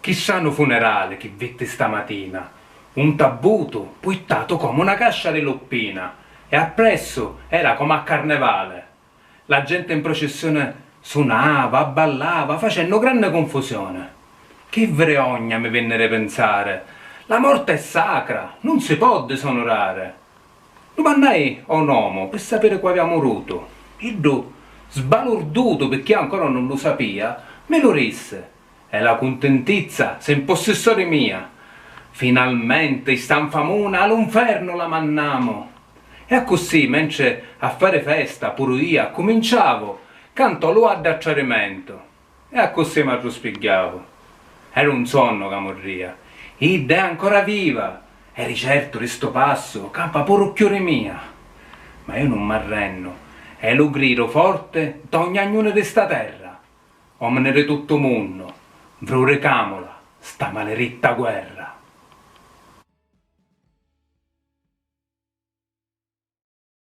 Chissà no funerale che vette stamattina, un tabuto puittato come una cascia di loppina, e appresso era come a carnevale. La gente in processione suonava, ballava, facendo grande confusione. Che vergogna mi venne a pensare, la morte è sacra, non si può disonorare. Domandai a un uomo per sapere qua abbiamo avuto. Il do, sbalorduto perché ancora non lo sapeva, me lo disse. È la contentizza, se in possessore mia. Finalmente, stan famona all'inferno la mannamo. E così, mentre a fare festa, pure io, cominciavo, canto lo ad acciarimento. E così mi spiegavo. Era un sonno che morria. Ida è ancora viva. Eri certo di sto passo, campa pure occhiore mia. Ma io non m'arrenno. E lo grido forte da ogni agnone di sta terra. Omine di tutto mondo, vrore camola, sta maleritta guerra.